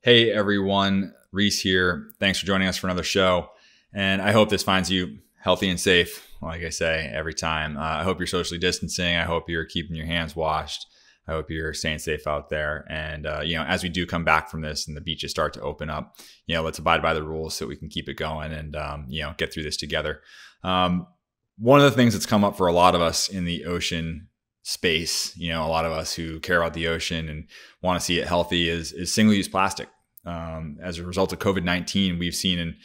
Hey everyone, Reece here. Thanks for joining us for another show. And I hope this finds you healthy and safe, like I say every time. I hope you're socially distancing. I hope you're keeping your hands washed. I hope you're staying safe out there. And, as we do come back from this and the beaches start to open up, let's abide by the rules so we can keep it going and, get through this together. One of the things that's come up for a lot of us in the ocean space, a lot of us who care about the ocean and want to see it healthy is single-use plastic. As a result of COVID-19, we've seen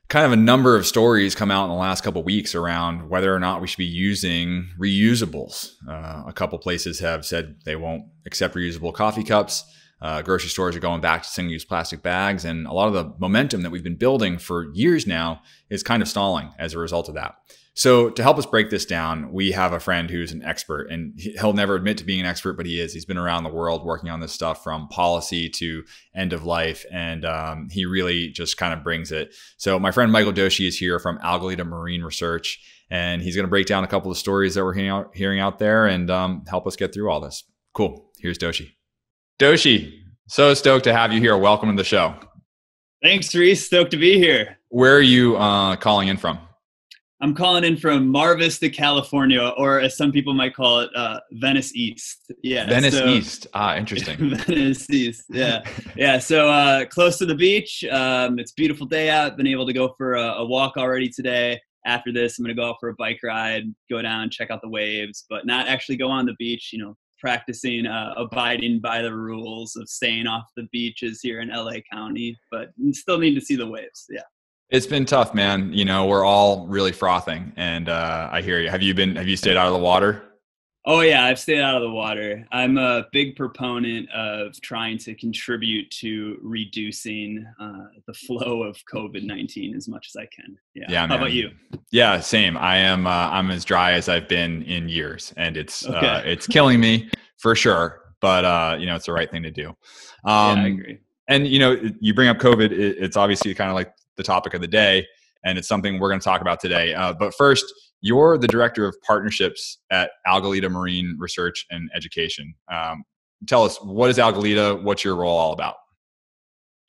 kind of a number of stories come out in the last couple of weeks around whether or not we should be using reusables. A couple places have said they won't accept reusable coffee cups. Grocery stores are going back to single-use plastic bags, and a lot of the momentum that we've been building for years now is kind of stalling as a result of that. So to help us break this down, we have a friend who's an expert, and he'll never admit to being an expert, but he is. He's been around the world working on this stuff from policy to end of life, and he really just kind of brings it. So my friend Michael Doshi is here from Algalita Marine Research, and he's going to break down a couple of stories that we're hearing out there and help us get through all this. Cool. Here's Doshi. Doshi, so stoked to have you here. Welcome to the show. Thanks, Reece. Stoked to be here. Where are you calling in from? I'm calling in from Mar Vista, California, or as some people might call it, Venice East. Yeah, Venice East. Interesting. Venice East. Yeah, yeah. So close to the beach. It's a beautiful day out. Been able to go for a walk already today. After this, I'm going to go out for a bike ride, go down, check out the waves, but not actually go on the beach. Practicing abiding by the rules of staying off the beaches here in LA County, but still need to see the waves. Yeah. It's been tough, man. We're all really frothing, and I hear you. Have you stayed out of the water? Oh yeah, I've stayed out of the water. I'm a big proponent of trying to contribute to reducing the flow of COVID-19 as much as I can. Yeah. How about you? Yeah, same. I'm as dry as I've been in years, and it's killing me for sure. But it's the right thing to do. Yeah, I agree. And you bring up COVID. It's obviously kind of like the topic of the day, and it's something we're going to talk about today. But first, you're the director of partnerships at Algalita Marine Research and Education. Tell us, what is Algalita? What's your role all about?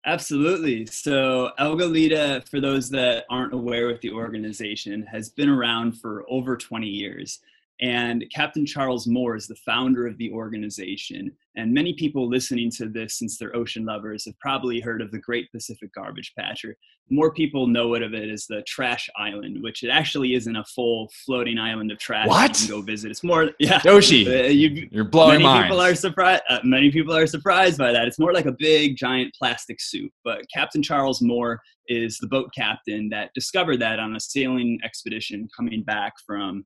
Absolutely. So Algalita, for those that aren't aware with the organization, has been around for over 20 years. And Captain Charles Moore is the founder of the organization. And many people listening to this, since they're ocean lovers, have probably heard of the Great Pacific Garbage Patcher. More people know it as the Trash Island, which it actually isn't a full floating island of trash. What? You can go visit. It's more, yeah. Doshi, you're blowing minds. Many people are surprised by that. It's more like a big, giant plastic soup. But Captain Charles Moore is the boat captain that discovered that on a sailing expedition coming back from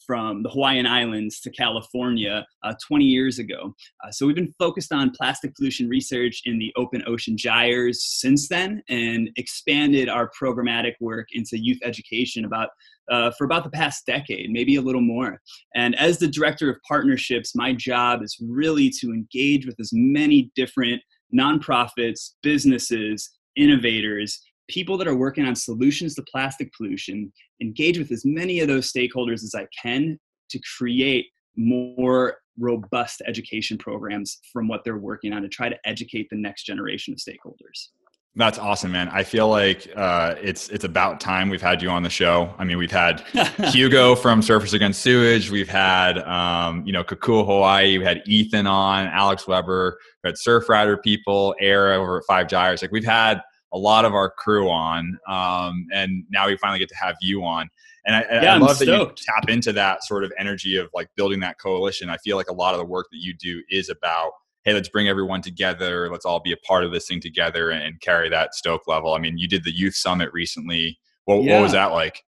the Hawaiian Islands to California 20 years ago. So we've been focused on plastic pollution research in the open ocean gyres since then, and expanded our programmatic work into youth education for about the past decade, maybe a little more. And as the director of partnerships, my job is really to engage with as many different nonprofits, businesses, innovators, people that are working on solutions to plastic pollution, engage with as many of those stakeholders as I can to create more robust education programs from what they're working on, to try to educate the next generation of stakeholders. That's awesome, man. I feel like it's about time we've had you on the show. I mean, we've had Hugo from Surfers Against Sewage. We've had, Kakua Hawaii. We had Ethan on, Alex Weber. We had Surf Rider people, Era over at Five Gyres. Like, we've had a lot of our crew on, and now we finally get to have you on. And I love that you tap into that sort of energy of like building that coalition. I feel like a lot of the work that you do is about, hey, let's bring everyone together. Let's all be a part of this thing together and carry that stoke level. I mean, you did the youth summit recently. What was that like?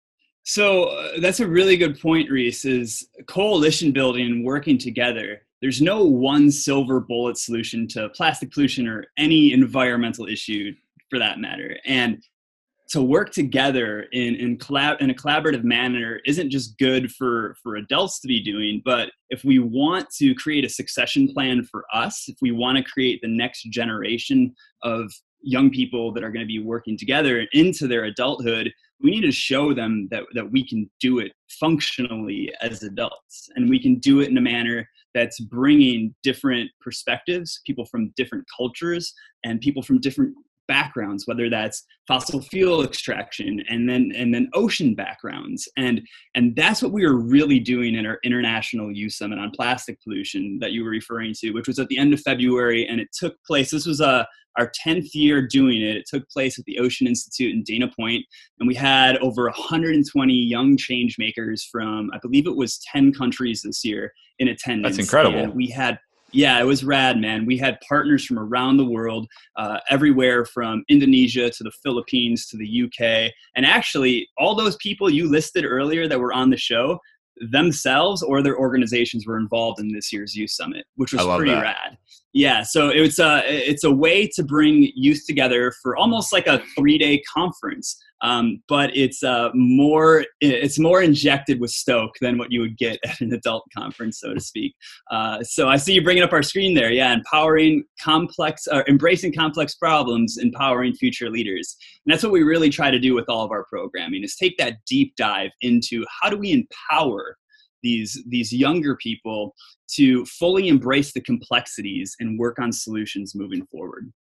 So that's a really good point, Reece, is coalition building and working together. There's no one silver bullet solution to plastic pollution or any environmental issue for that matter. And to work together in a collaborative manner isn't just good for adults to be doing, but if we want to create a succession plan for us, if we want to create the next generation of young people that are going to be working together into their adulthood, we need to show them that we can do it functionally as adults, and we can do it in a manner that's bringing different perspectives, people from different cultures and people from different backgrounds, whether that's fossil fuel extraction and then ocean backgrounds. And that's what we were really doing in our International Youth Summit on Plastic Pollution that you were referring to, which was at the end of February. And it took place, this was our 10th year doing it. It took place at the Ocean Institute in Dana Point. And we had over 120 young change makers from, I believe it was 10 countries this year in attendance. That's incredible. And we had, yeah, it was rad, man. We had partners from around the world, everywhere from Indonesia to the Philippines to the UK. And actually, all those people you listed earlier that were on the show, themselves or their organizations were involved in this year's Youth Summit, which was pretty rad. Yeah, so it's a way to bring youth together for almost like a 3-day conference, but it's more injected with stoke than what you would get at an adult conference, so to speak. So I see you bringing up our screen there. Yeah, embracing complex problems, empowering future leaders, and that's what we really try to do with all of our programming, is take that deep dive into how do we empower these younger people to fully embrace the complexities and work on solutions moving forward.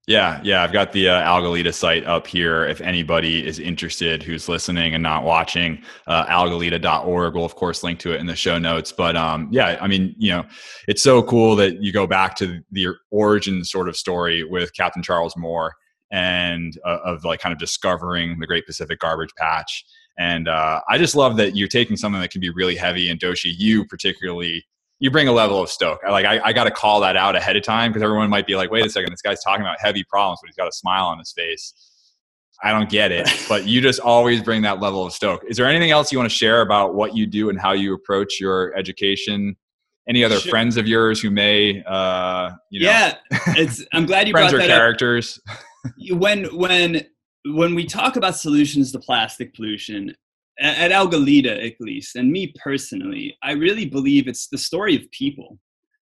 Yeah. I've got the Algalita site up here. If anybody is interested who's listening and not watching, algalita.org. We'll, of course, link to it in the show notes. But yeah, I mean, it's so cool that you go back to the origin sort of story with Captain Charles Moore and of like kind of discovering the Great Pacific Garbage Patch. And I just love that you're taking something that can be really heavy. And Doshi, you particularly, you bring a level of stoke. I got to call that out ahead of time, because everyone might be like, wait a second, this guy's talking about heavy problems, but he's got a smile on his face. I don't get it, but you just always bring that level of stoke. Is there anything else you want to share about what you do and how you approach your education? Any other friends of yours who may, Yeah, I'm glad you brought that up. Friends or characters? When we talk about solutions to plastic pollution, at Algalita at least, and me personally, I really believe it's the story of people.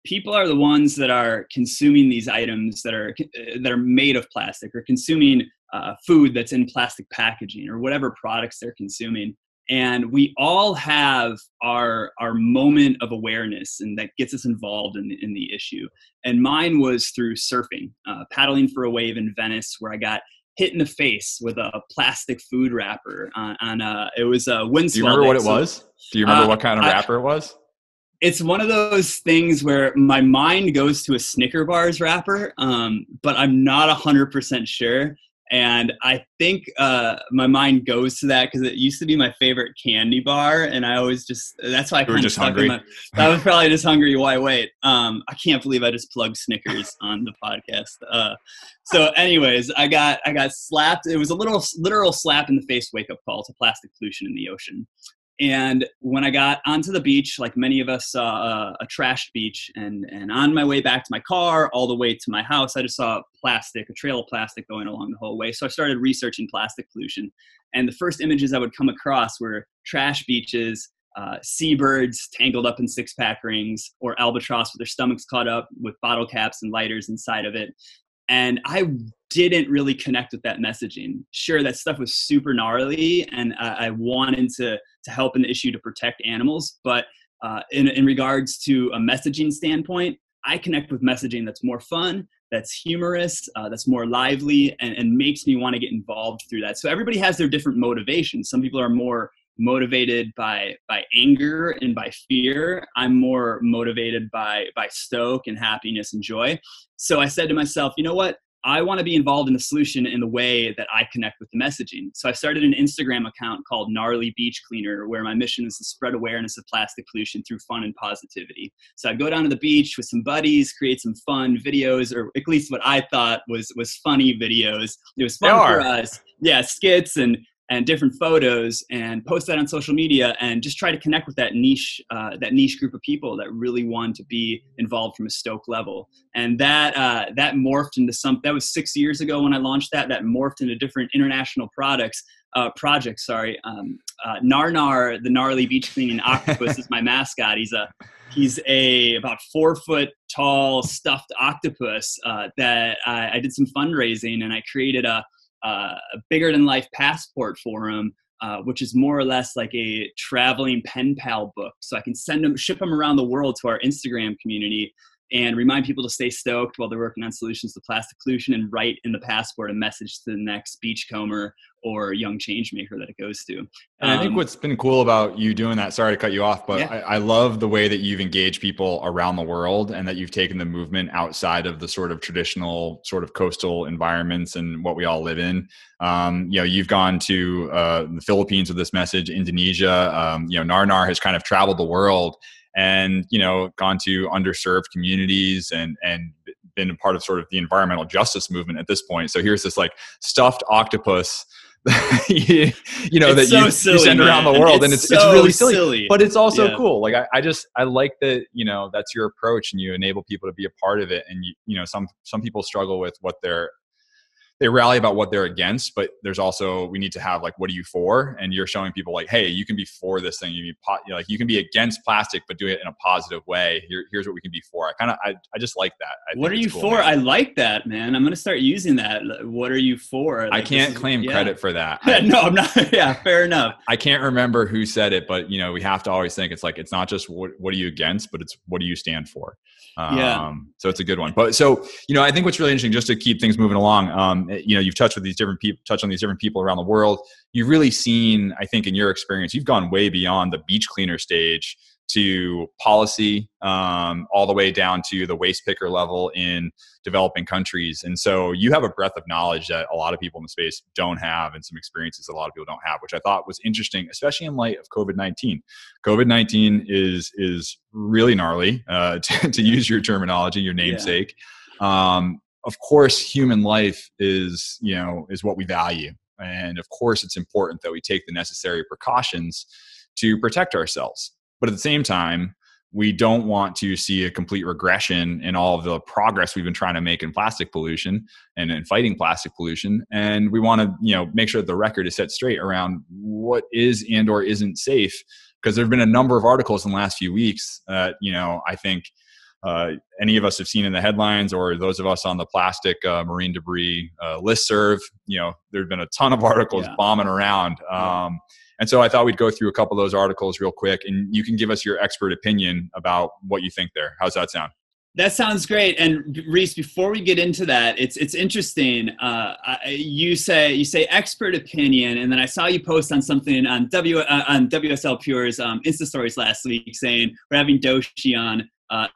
People are the ones that are consuming these items that are made of plastic, or consuming food that's in plastic packaging, or whatever products they're consuming. And we all have our moment of awareness, and that gets us involved in the issue. And mine was through surfing, paddling for a wave in Venice, where I got hit in the face with a plastic food wrapper it was a windswell. Do you remember what it was? Do you remember what kind of wrapper it was? It's one of those things where my mind goes to a Snicker bars wrapper, but I'm not 100% sure. And I think my mind goes to that because it used to be my favorite candy bar, and I always that's why I kind of stuck in I was probably just hungry. Why wait? I can't believe I just plugged Snickers on the podcast. So anyways, I got slapped. It was a literal slap in the face wake up call to plastic pollution in the ocean. And when I got onto the beach, like many of us saw a trashed beach, and on my way back to my car, all the way to my house, I just saw a trail of plastic going along the whole way. So I started researching plastic pollution. And the first images I would come across were trash beaches, seabirds tangled up in 6-pack rings, or albatross with their stomachs caught up with bottle caps and lighters inside of it. And I didn't really connect with that messaging. Sure, that stuff was super gnarly, and I wanted to help in the issue to protect animals. But in regards to a messaging standpoint, I connect with messaging that's more fun, that's humorous, that's more lively, and makes me want to get involved through that. So everybody has their different motivations. Some people are more motivated by anger and by fear. I'm more motivated by stoke and happiness and joy. So I said to myself, you know what? I want to be involved in the solution in the way that I connect with the messaging. So I started an Instagram account called Gnarly Beach Cleaner, where my mission is to spread awareness of plastic pollution through fun and positivity. So I'd go down to the beach with some buddies, create some fun videos, or at least what I thought was funny videos. It was fun for us. Yeah, skits and different photos, and post that on social media, and just try to connect with that niche group of people that really want to be involved from a stoke level. And that morphed into that was 6 years ago when I launched that morphed into different international projects. Nar, the gnarly beach cleaning octopus, is my mascot. He's a about 4 foot tall stuffed octopus that I did some fundraising, and I created a bigger than life passport for him which is more or less like a traveling pen pal book. So I can ship them around the world to our Instagram community and remind people to stay stoked while they're working on solutions to plastic pollution, and write in the passport a message to the next beachcomber or young change maker that it goes to. And I think what's been cool about you doing that, sorry to cut you off, but Yeah. I love the way that you've engaged people around the world, and that you've taken the movement outside of the sort of traditional sort of coastal environments and what we all live in. You've gone to the Philippines with this message, Indonesia, Nar has kind of traveled the world and, gone to underserved communities and been a part of sort of the environmental justice movement at this point. So here's this like stuffed octopus you send around the world, and it's really silly, but it's also cool. Like I like that, that's your approach, and you enable people to be a part of it. And some people struggle with they rally about what they're against, but there's also, we need to have like, what are you for? And you're showing people like, hey, you can be for this thing. You can be against plastic, but do it in a positive way. Here's what we can be for. I just like that. What are you for? Man. I like that, man. I'm going to start using that. What are you for? Like, I can't claim credit for that. No, I'm not. Yeah, fair enough. I can't remember who said it, but we have to always think it's like, it's not just what are you against, but it's what do you stand for? So it's a good one. But so, I think what's really interesting, just to keep things moving along, you've touched on these different people around the world. You've really seen, I think in your experience, you've gone way beyond the beach cleaner stage to policy, all the way down to the waste picker level in developing countries. And so you have a breadth of knowledge that a lot of people in the space don't have, and some experiences a lot of people don't have, which I thought was interesting, especially in light of COVID-19. COVID-19 is really gnarly, to use your terminology, your namesake. Yeah. Of course, human life is what we value. And of course, it's important that we take the necessary precautions to protect ourselves. But at the same time, we don't want to see a complete regression in all of the progress we've been trying to make in plastic pollution and in fighting plastic pollution. And we want to, make sure that the record is set straight around what is and or isn't safe. Because there have been a number of articles in the last few weeks that, I think any of us have seen in the headlines, or those of us on the plastic marine debris listserv, there have been a ton of articles bombing around. And so I thought we'd go through a couple of those articles real quick, and you can give us your expert opinion about what you think there. How's that sound? That sounds great. And Reece, before we get into that, it's interesting. You say expert opinion, and then I saw you post on something on WSL Pure's Insta stories last week saying we're having Doshi on,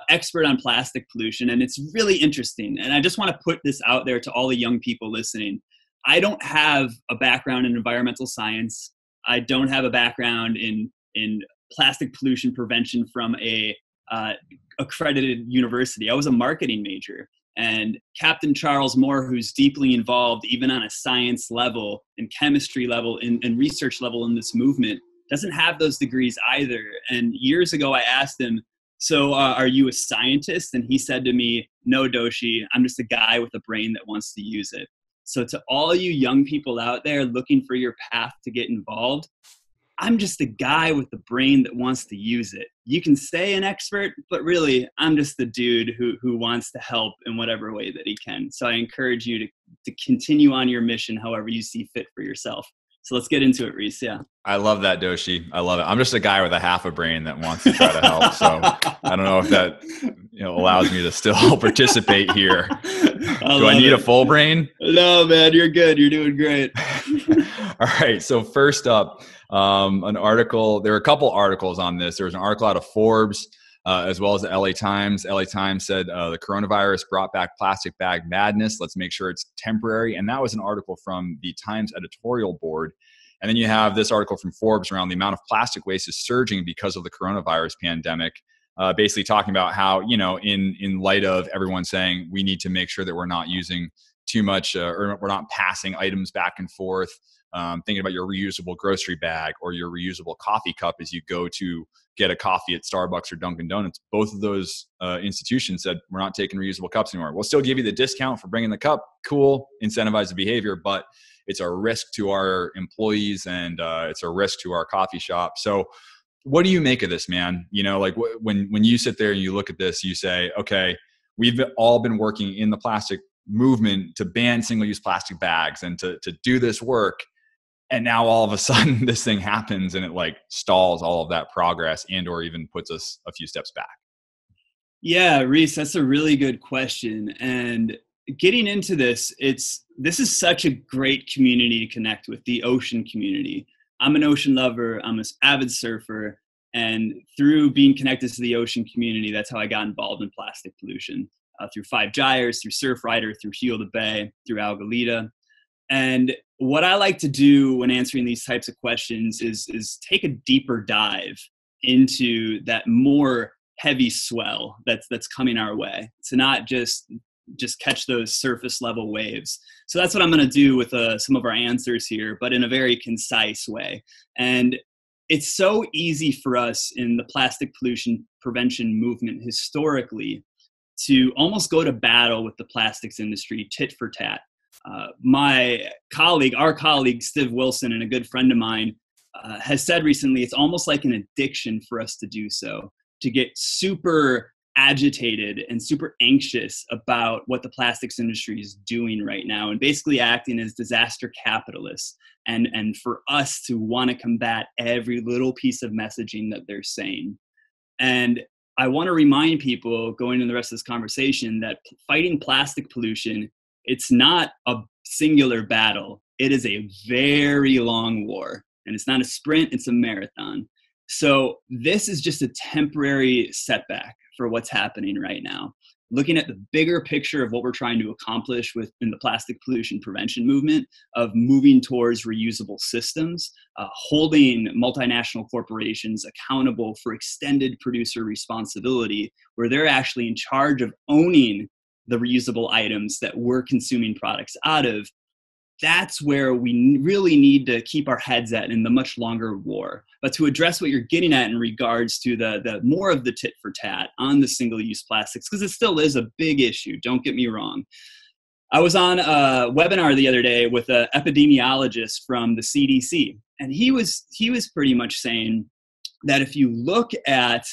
expert on plastic pollution, and it's really interesting. And I just want to put this out there to all the young people listening. I don't have a background in environmental science. I don't have a background in plastic pollution prevention from a accredited university. I was a marketing major, and Captain Charles Moore, who's deeply involved even on a science level and chemistry level and research level in this movement, doesn't have those degrees either. And years ago I asked him, so are you a scientist? And he said to me, no, Doshi, I'm just a guy with a brain that wants to use it. So to all you young people out there looking for your path to get involved, I'm just a guy with the brain that wants to use it. You can say an expert, but really I'm just the dude who wants to help in whatever way that he can. So I encourage you to continue on your mission however you see fit for yourself. So let's get into it, Reece. Yeah. I love that, Doshi. I love it. I'm just a guy with a half a brain that wants to try to help. So I don't know if that allows me to still participate here. Do I need a full brain? No, man, you're good. You're doing great. All right. So first up, an article. There are a couple articles on this. There was an article out of Forbes, as well as the LA Times. LA Times said the coronavirus brought back plastic bag madness. Let's make sure it's temporary. And that was an article from the Times editorial board. And then you have this article from Forbes around the amount of plastic waste is surging because of the coronavirus pandemic. Basically talking about how, in light of everyone saying we need to make sure that we're not using too much or we're not passing items back and forth. Thinking about your reusable grocery bag or your reusable coffee cup as you go to get a coffee at Starbucks or Dunkin' Donuts. Both of those institutions said, we're not taking reusable cups anymore. We'll still give you the discount for bringing the cup. Cool. Incentivize the behavior, but it's a risk to our employees and it's a risk to our coffee shop. So what do you make of this, man? When you sit there and you look at this, you say, okay, we've all been working in the plastic movement to ban single-use plastic bags and to do this work. And now all of a sudden this thing happens and it like stalls all of that progress and or even puts us a few steps back. Yeah, Reece, that's a really good question. And getting into this, this is such a great community to connect with, the ocean community. I'm an ocean lover, I'm an avid surfer, and through being connected to the ocean community, that's how I got involved in plastic pollution. Through Five Gyres, through Surfrider, through Heal the Bay, through Algalita. And what I like to do when answering these types of questions is take a deeper dive into that more heavy swell that's coming our way, to not just catch those surface level waves. So that's what I'm going to do with some of our answers here, but in a very concise way. And it's so easy for us in the plastic pollution prevention movement historically to almost go to battle with the plastics industry tit for tat. Our colleague, Steve Wilson, and a good friend of mine, has said recently, it's almost like an addiction for us to do so, to get super agitated and super anxious about what the plastics industry is doing right now, and basically acting as disaster capitalists. And for us to want to combat every little piece of messaging that they're saying. And I want to remind people going into the rest of this conversation that fighting plastic pollution, it's not a singular battle. It is a very long war, and it's not a sprint, it's a marathon. So this is just a temporary setback for what's happening right now. Looking at the bigger picture of what we're trying to accomplish within the plastic pollution prevention movement of moving towards reusable systems, holding multinational corporations accountable for extended producer responsibility, where they're actually in charge of owning the reusable items that we're consuming products out of. That's where we really need to keep our heads at in the much longer war. But to address what you're getting at in regards to the more of the tit for tat on the single-use plastics, because it still is a big issue, don't get me wrong. I was on a webinar the other day with an epidemiologist from the CDC, and he was pretty much saying that if you look at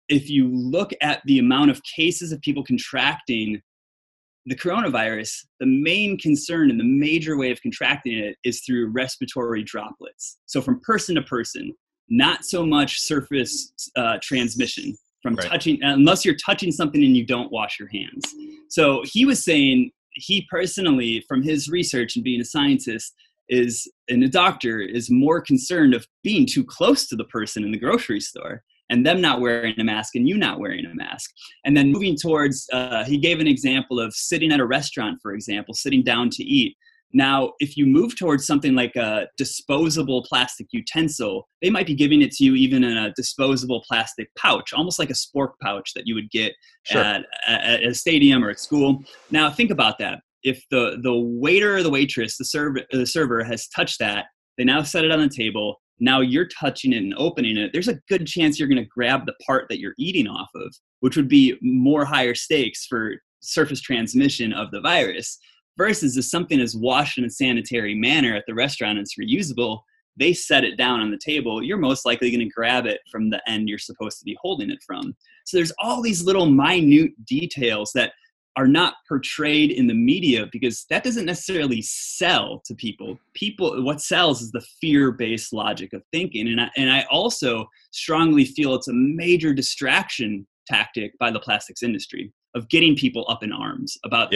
the amount of cases of people contracting the coronavirus, the main concern and the major way of contracting it is through respiratory droplets. So from person to person, not so much surface transmission from touching, unless you're touching something and you don't wash your hands. So he was saying he personally, from his research and being a scientist, and a doctor, is more concerned of being too close to the person in the grocery store and them not wearing a mask and you not wearing a mask. And then moving towards, he gave an example of sitting at a restaurant, for example, sitting down to eat. Now, if you move towards something like a disposable plastic utensil, they might be giving it to you even in a disposable plastic pouch, almost like a spork pouch that you would get at a stadium or at school. Now, think about that. If the waiter or the waitress, the server has touched that, they now set it on the table. Now you're touching it and opening it. There's a good chance you're going to grab the part that you're eating off of, which would be more higher stakes for surface transmission of the virus. Versus if something is washed in a sanitary manner at the restaurant and it's reusable, they set it down on the table, you're most likely going to grab it from the end you're supposed to be holding it from. So there's all these little minute details that are not portrayed in the media because that doesn't necessarily sell to people. What sells is the fear-based logic of thinking. And I also strongly feel it's a major distraction tactic by the plastics industry of getting people up in arms about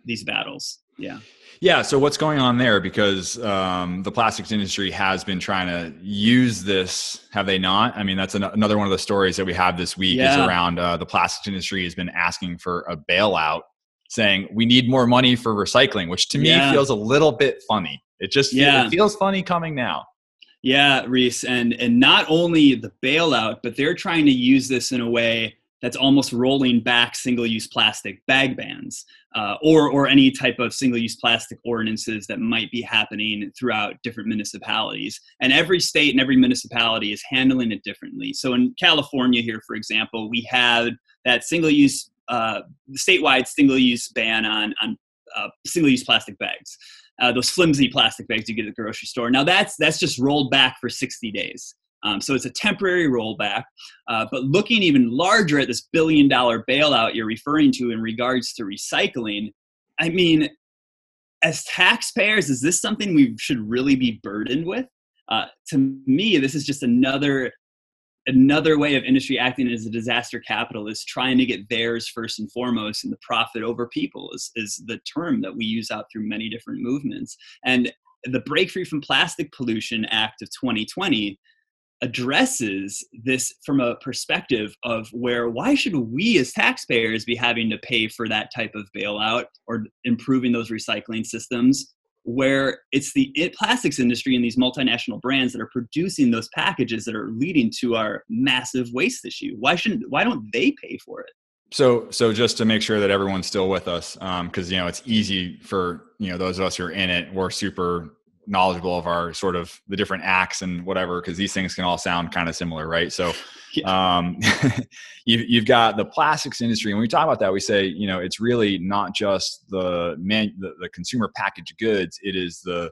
these battles. Yeah. Yeah. So what's going on there? Because the plastics industry has been trying to use this, have they not? I mean, that's another one of the stories that we have this week is around the plastics industry has been asking for a bailout, saying we need more money for recycling, which to me feels a little bit funny. It just it feels funny coming now. Yeah, Reece. And not only the bailout, but they're trying to use this in a way that's almost rolling back single-use plastic bag bans or any type of single-use plastic ordinances that might be happening throughout different municipalities. And every state and every municipality is handling it differently. So in California here, for example, we have that single-use, statewide single-use ban on single-use plastic bags. Those flimsy plastic bags you get at the grocery store. Now that's just rolled back for 60 days. So it's a temporary rollback, but looking even larger at this $1 billion bailout you're referring to in regards to recycling, I mean, as taxpayers, is this something we should really be burdened with? To me, this is just another way of industry acting as a disaster capitalist, trying to get theirs first and foremost, and the profit over people is the term that we use out through many different movements. And the Break Free from Plastic Pollution Act of 2020 addresses this from a perspective of why should we as taxpayers be having to pay for that type of bailout or improving those recycling systems, where it's the plastics industry and these multinational brands that are producing those packages that are leading to our massive waste issue. Why don't they pay for it? So just to make sure that everyone's still with us, because it's easy for those of us who are in it, we're super knowledgeable of our sort of the different acts and whatever, because these things can all sound kind of similar, right? So you've got the plastics industry, and when we talk about that, we say it's really not just the consumer packaged goods. It is the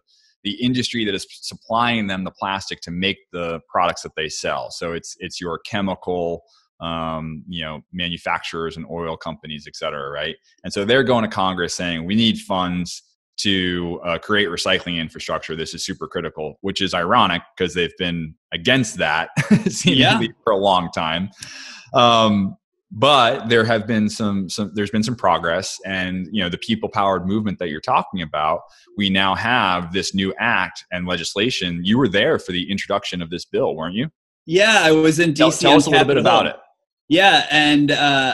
industry that is supplying them the plastic to make the products that they sell. So it's your chemical manufacturers and oil companies, et cetera, right? And so they're going to Congress saying we need funds to create recycling infrastructure. This is super critical, which is ironic because they've been against that seemingly for a long time. But there have been there's been some progress, and the people powered movement that you're talking about, we now have this new act and legislation. You were there for the introduction of this bill, weren't you? Yeah, I was in DC. Tell us a little bit about it. Yeah, and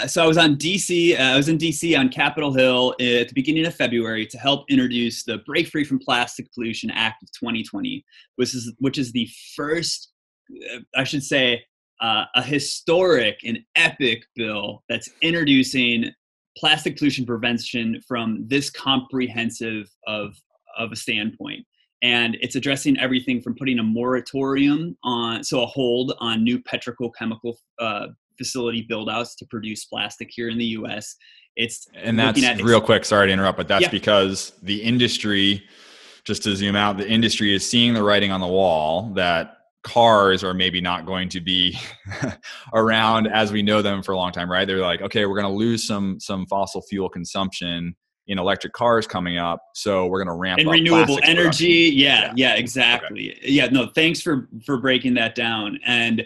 so I was in DC on Capitol Hill at the beginning of February to help introduce the Break Free from Plastic Pollution Act of 2020, which is the first, I should say, a historic and epic bill that's introducing plastic pollution prevention from this comprehensive of a standpoint. And it's addressing everything from putting a moratorium a hold on new petrochemical facility build-outs to produce plastic here in the U.S. And that's real quick, sorry to interrupt, but that's because the industry, just to zoom out, the industry is seeing the writing on the wall that cars are maybe not going to be around as we know them for a long time, right? They're like, okay, we're going to lose some fossil fuel consumption in electric cars coming up, so we're going to ramp up renewable energy. Yeah, Exactly. Okay. Yeah, no, thanks for breaking that down. And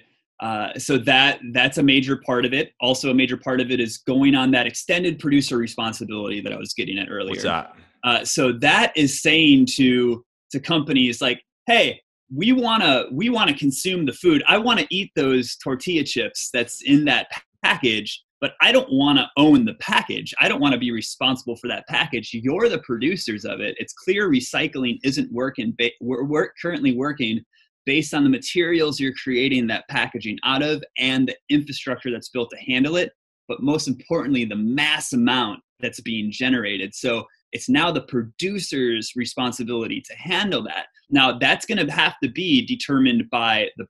so that's a major part of it. Also, a major part of it is going on that extended producer responsibility that I was getting at earlier. What's that? So that is saying to companies like, hey, we want to consume the food. I want to eat those tortilla chips that's in that package, but I don't want to own the package. I don't want to be responsible for that package. You're the producers of it. It's clear recycling isn't working. We're currently working based on the materials you're creating that packaging out of and the infrastructure that's built to handle it, but most importantly, the mass amount that's being generated. So it's now the producer's responsibility to handle that. Now, that's going to have to be determined by is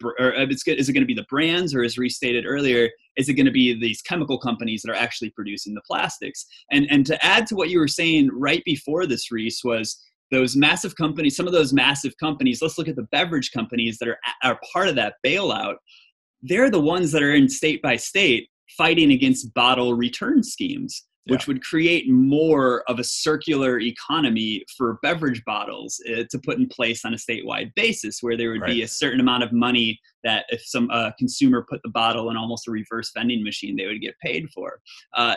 it going to be the brands, or as restated earlier, is it going to be these chemical companies that are actually producing the plastics? And to add to what you were saying right before this, Reece, was those massive companies, some of those massive companies, let's look at the beverage companies that are part of that bailout. They're the ones that are in state by state fighting against bottle return schemes, which would create more of a circular economy for beverage bottles to put in place on a statewide basis, where there would be a certain amount of money that if some consumer put the bottle in almost a reverse vending machine, they would get paid for.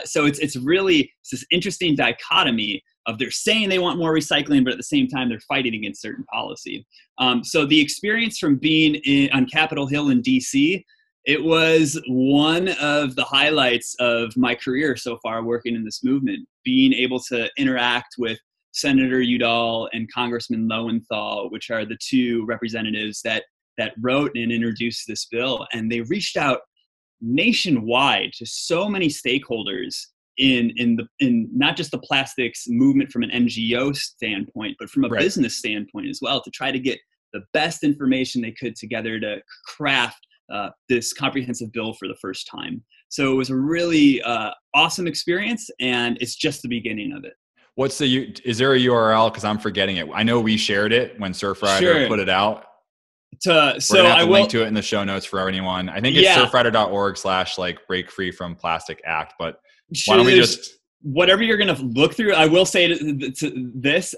So it's this interesting dichotomy of they're saying they want more recycling, but at the same time, they're fighting against certain policy. So the experience from being on Capitol Hill in DC, it was one of the highlights of my career so far working in this movement, being able to interact with Senator Udall and Congressman Lowenthal, which are the two representatives that wrote and introduced this bill. And they reached out nationwide to so many stakeholders in not just the plastics movement from an NGO standpoint, but from a business standpoint as well, to try to get the best information they could together to craft this comprehensive bill for the first time. So it was a really awesome experience, and it's just the beginning of it. Is there a URL? Because I'm forgetting it. I know we shared it when Surfrider put it out. So I will link to it in the show notes for anyone. I think it's surfrider.org/break free from plastic act, but why don't we just whatever you're going to look through, I will say to this,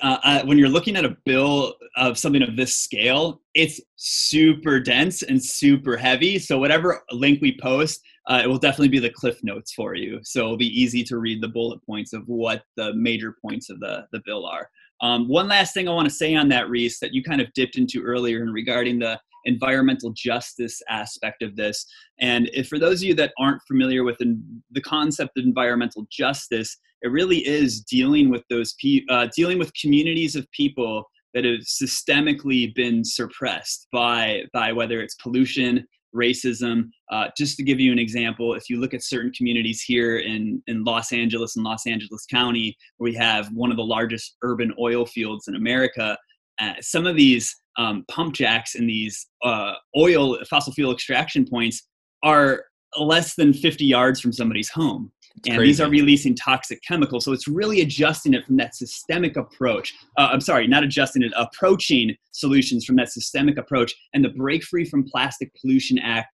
when you're looking at a bill of something of this scale, it's super dense and super heavy. So whatever link we post, it will definitely be the cliff notes for you. So it'll be easy to read the bullet points of what the major points of the bill are. One last thing I want to say on that, Reece, that you kind of dipped into earlier and regarding the environmental justice aspect of this. And if, for those of you that aren't familiar with the concept of environmental justice, it really is dealing with dealing with communities of people that have systemically been suppressed by whether it's pollution, racism. Just to give you an example, if you look at certain communities here in Los Angeles and Los Angeles County, where we have one of the largest urban oil fields in America, some of these pump jacks and these fossil fuel extraction points are less than 50 yards from somebody's home. And these are releasing toxic chemicals. So it's really adjusting it from that systemic approach. Approaching solutions from that systemic approach. And the Break Free from Plastic Pollution Act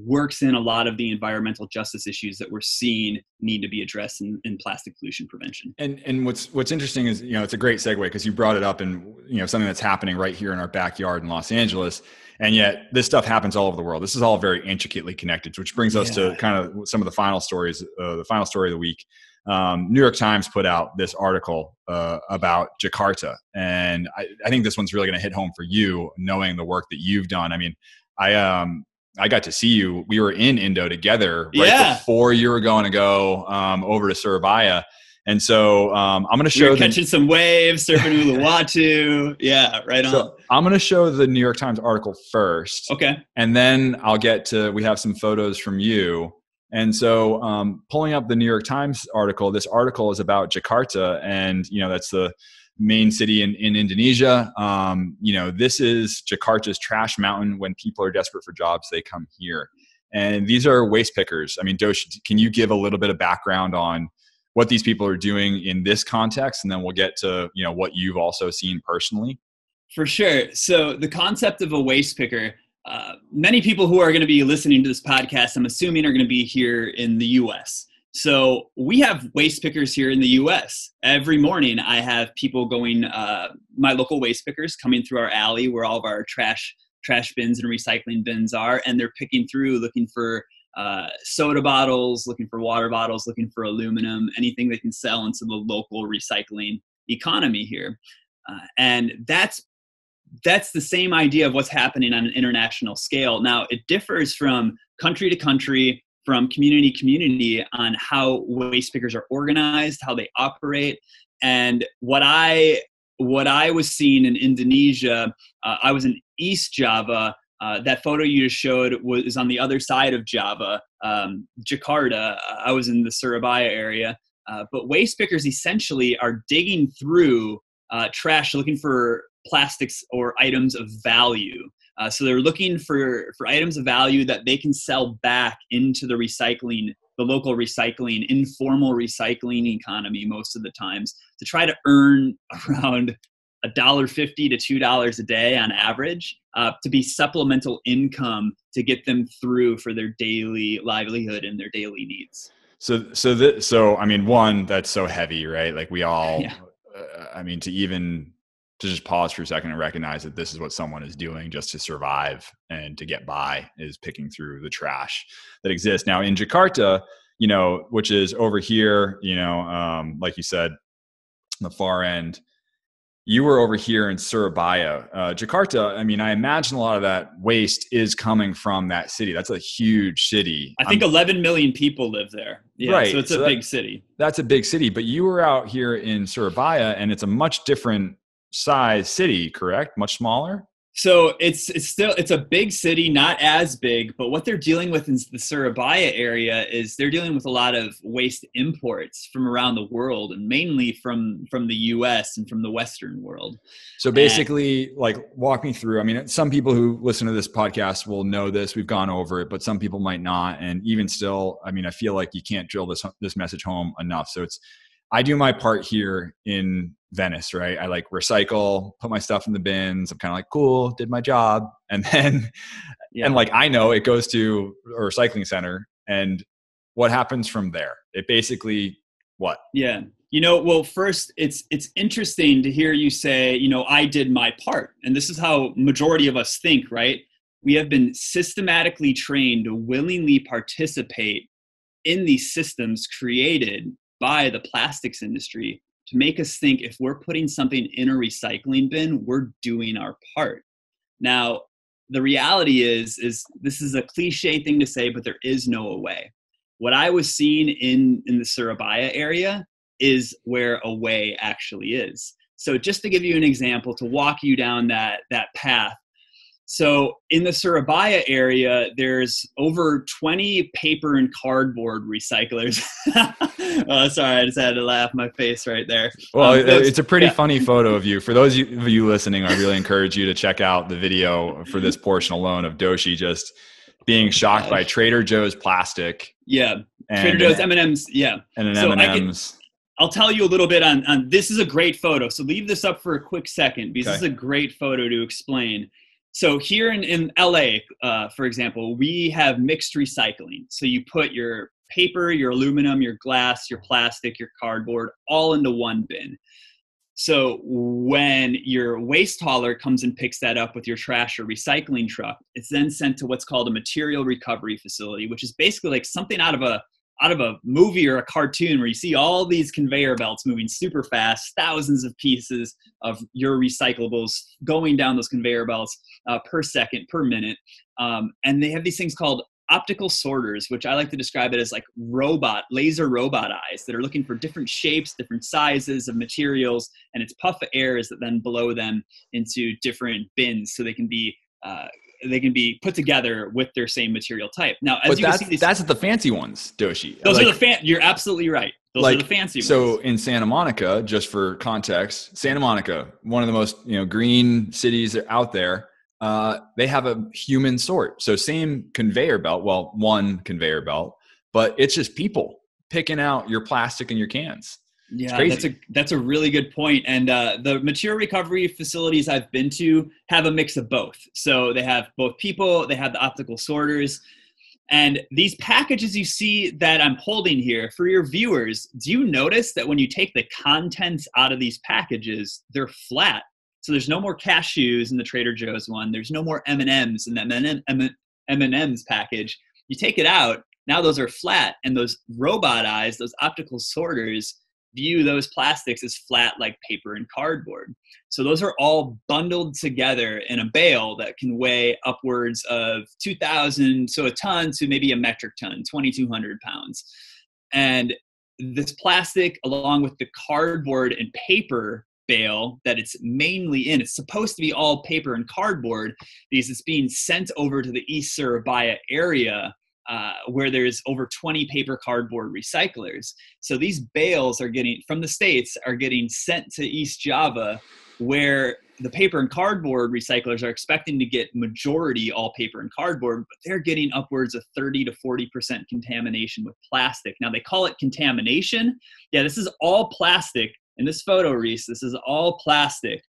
works in a lot of the environmental justice issues that we're seeing need to be addressed in plastic pollution prevention. And what's interesting is, it's a great segue because you brought it up, and something that's happening right here in our backyard in Los Angeles. And yet this stuff happens all over the world. This is all very intricately connected, which brings us to kind of some of the final stories, the final story of the week. New York Times put out this article about Jakarta. And I think this one's really going to hit home for you, knowing the work that you've done. I mean, I got to see you. We were in Indo together right before you were going to go over to Surabaya. And so I'm going to show catching some waves, surfing Uluwatu. Yeah, right on. So I'm going to show the New York Times article first. Okay. And then we have some photos from you. And so pulling up the New York Times article, this article is about Jakarta, and, that's the main city in Indonesia. This is Jakarta's trash mountain. When people are desperate for jobs, they come here. And these are waste pickers. I mean, Doshi, can you give a little bit of background on what these people are doing in this context? And then we'll get to, what you've also seen personally. For sure. So the concept of a waste picker, many people who are going to be listening to this podcast, I'm assuming, are going to be here in the US. So we have waste pickers here in the US. Every morning I have people going, my local waste pickers coming through our alley where all of our trash bins and recycling bins are, and they're picking through, looking for soda bottles, looking for water bottles, looking for aluminum, anything they can sell into the local recycling economy here. And that's the same idea of what's happening on an international scale. Now, it differs from country to country, from community to community, on how waste pickers are organized, how they operate. And what I was seeing in Indonesia, I was in East Java. That photo you just showed was on the other side of Java, Jakarta. I was in the Surabaya area. But waste pickers essentially are digging through trash, looking for plastics or items of value. So they're looking for items of value that they can sell back into the local recycling, informal recycling economy most of the times, to try to earn around $1.50 to $2 a day on average, to be supplemental income to get them through for their daily livelihood and their daily needs. So I mean, one, that's so heavy, right? Like we all, to just pause for a second and recognize that this is what someone is doing just to survive and to get by, is picking through the trash that exists. Now in Jakarta, which is over here, like you said, the far end, you were over here in Surabaya. Jakarta, I mean, I imagine a lot of that waste is coming from that city. That's a huge city. I think 11 million people live there. Yeah, right. So it's a big city. That's a big city. But you were out here in Surabaya, and it's a much different size city, correct? Much smaller? So it's a big city, not as big, but what they're dealing with in the Surabaya area is they're dealing with a lot of waste imports from around the world, and mainly from the US and from the Western world. So basically, walk me through. I mean, some people who listen to this podcast will know this. We've gone over it, but some people might not. And even still, I mean, I feel like you can't drill this message home enough. So I do my part here in Venice, right? I recycle, put my stuff in the bins. I'm kind of like, cool, did my job. And then, I know it goes to a recycling center, and what happens from there? It basically What? Yeah. Well, first, it's interesting to hear you say, I did my part. And this is how majority of us think, right? We have been systematically trained to willingly participate in these systems created by the plastics industry to make us think if we're putting something in a recycling bin, we're doing our part. Now, the reality is this is a cliche thing to say, but there is no way. What I was seeing in the Surabaya area is where a way actually is. So just to give you an example, to walk you down that path. So in the Surabaya area, there's over 20 paper and cardboard recyclers. Oh, sorry, I just had to laugh my face right there. Well, it's a pretty funny photo of you. For those of you listening, I really encourage you to check out the video for this portion alone of Doshi just being shocked by Trader Joe's plastic. Yeah, Trader Joe's M&Ms. Yeah, and an M&Ms. I'll tell you a little bit on this. Is a great photo. So leave this up for a quick second because this is a great photo to explain. So here in LA, for example, we have mixed recycling. So you put your paper, your aluminum, your glass, your plastic, your cardboard, all into one bin. So when your waste hauler comes and picks that up with your trash or recycling truck, it's then sent to what's called a material recovery facility, which is basically like something out of a movie or a cartoon where you see all these conveyor belts moving super fast, thousands of pieces of your recyclables going down those conveyor belts per second, per minute. And they have these things called optical sorters, which I like to describe it as like laser robot eyes that are looking for different shapes, different sizes of materials, and it's puff of airs that then blow them into different bins so they can be put together with their same material type. Now, as you can see, that's the fancy ones, Doshi. Those are the you're absolutely right. Those are the fancy ones. So in Santa Monica, just for context, Santa Monica, one of the most green cities out there, they have a human sort. So same conveyor belt, well, one conveyor belt, but it's just people picking out your plastic and your cans. Yeah, that's a really good point. And the material recovery facilities I've been to have a mix of both. So they have both people, they have the optical sorters. And these packages you see that I'm holding here, for your viewers, do you notice that when you take the contents out of these packages, they're flat? So there's no more cashews in the Trader Joe's one. There's no more M&Ms in that M&Ms package. You take it out, now those are flat. And those robot eyes, those optical sorters, view those plastics as flat like paper and cardboard. So those are all bundled together in a bale that can weigh upwards of 2,000, so a ton to maybe a metric ton, 2,200 pounds. And this plastic, along with the cardboard and paper bale that it's mainly in, it's supposed to be all paper and cardboard because it's being sent over to the East Surabaya area where there's over 20 paper cardboard recyclers. So these bales from the States are getting sent to East Java, where the paper and cardboard recyclers are expecting to get majority all paper and cardboard, but they're getting upwards of 30 to 40% contamination with plastic. Now they call it contamination. Yeah, this is all plastic. In this photo, Reece, this is all plastic,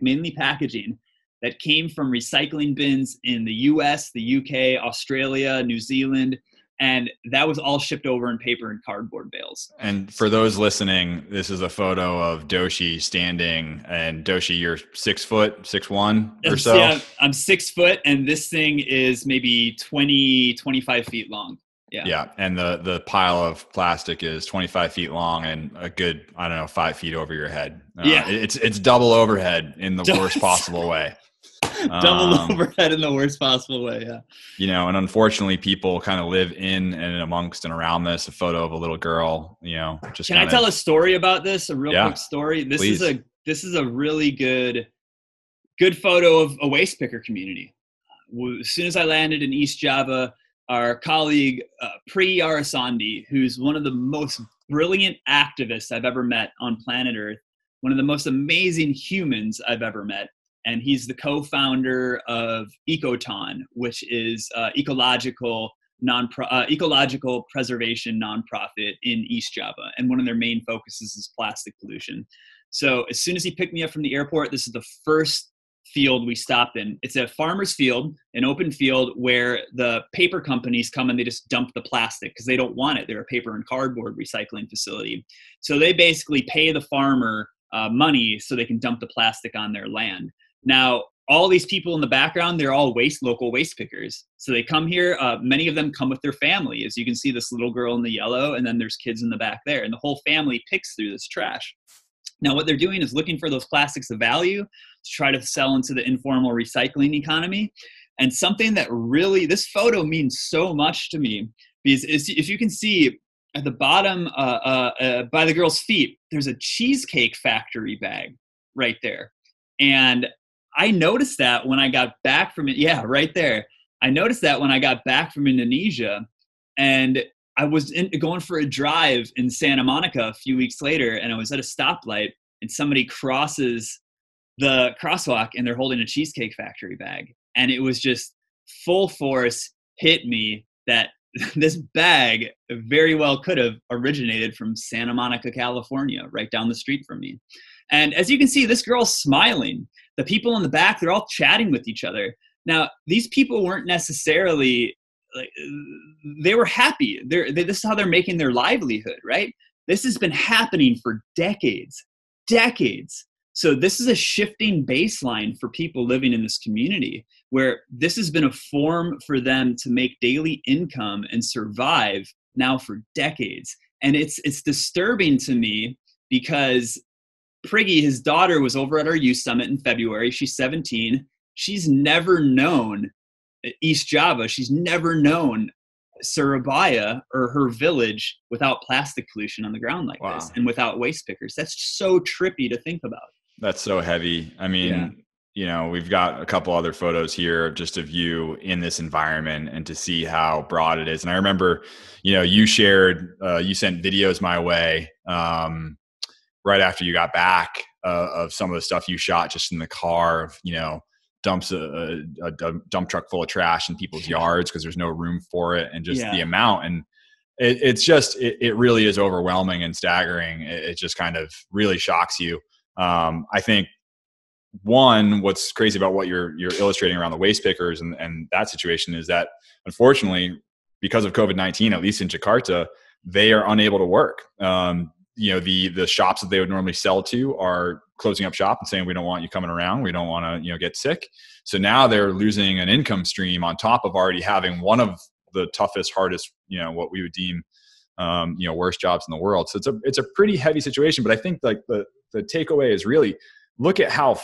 mainly packaging, that came from recycling bins in the US, the UK, Australia, New Zealand, and that was all shipped over in paper and cardboard bales. And for those listening, this is a photo of Doshi standing, and Doshi, you're 6 foot, 6'1" or so? Yeah, I'm 6 foot, and this thing is maybe 20, 25 feet long. Yeah. And the pile of plastic is 25 feet long and a good, 5 feet over your head. It's double overhead in the worst possible way. Double overhead in the worst possible way. Yeah. And unfortunately people kind of live in and amongst and around this. A photo of a little girl, just Can I tell a story about this? A real quick story. This please. is a really good photo of a waste picker community. As soon as I landed in East Java, our colleague, Pri Arasandi, who's one of the most brilliant activists I've ever met on planet Earth, one of the most amazing humans I've ever met. And he's the co-founder of Ecoton, which is ecological preservation nonprofit in East Java. And one of their main focuses is plastic pollution. So as soon as he picked me up from the airport, this is the first field we stopped in. It's a farmer's field, an open field where the paper companies come and they just dump the plastic because they don't want it. They're a paper and cardboard recycling facility. So they basically pay the farmer money so they can dump the plastic on their land. Now, all these people in the background, they're all local waste pickers. So they come here. Many of them come with their family. As you can see, this little girl in the yellow, and then there's kids in the back there. And the whole family picks through this trash. Now, what they're doing is looking for those plastics of value to try to sell into the informal recycling economy. And something that really, this photo means so much to me, because if you can see at the bottom by the girl's feet, there's a cheesecake factory bag right there. And I noticed that when I got back from it. Yeah, right there. I noticed that when I got back from Indonesia, and I was going for a drive in Santa Monica a few weeks later, and I was at a stoplight, and somebody crosses the crosswalk, and they're holding a Cheesecake Factory bag. And it was just full force hit me that this bag very well could have originated from Santa Monica, California, right down the street from me. And as you can see, this girl's smiling. The people in the back, they're all chatting with each other. Now, these people weren't necessarily, they were happy. This is how they're making their livelihood, right? This has been happening for decades. So this is a shifting baseline for people living in this community, where this has been a form for them to make daily income and survive now for decades. And it's disturbing to me because Priggy, his daughter, was over at our youth summit in February. She's 17. She's never known East Java. She's never known Surabaya or her village without plastic pollution on the ground like this, and without waste pickers. That's so trippy to think about. That's so heavy. I mean, you know, we've got a couple other photos here just of you in this environment and to see how broad it is. And I remember, you know, you shared, you sent videos my way right after you got back of some of the stuff you shot just in the car of, you know, dumps a dump truck full of trash in people's yards because there's no room for it, and just the amount. And it really is overwhelming and staggering. It just kind of really shocks you. I think what's crazy about what you're illustrating around the waste pickers and that situation is that, unfortunately, because of COVID-19, at least in Jakarta, they are unable to work. You know, the shops that they would normally sell to are closing up shop and saying, we don't want you coming around. We don't want to, you know, get sick. So now they're losing an income stream on top of already having one of the toughest, hardest, you know, what we would deem, you know, worst jobs in the world. So it's a pretty heavy situation. But I think like the takeaway is really look at how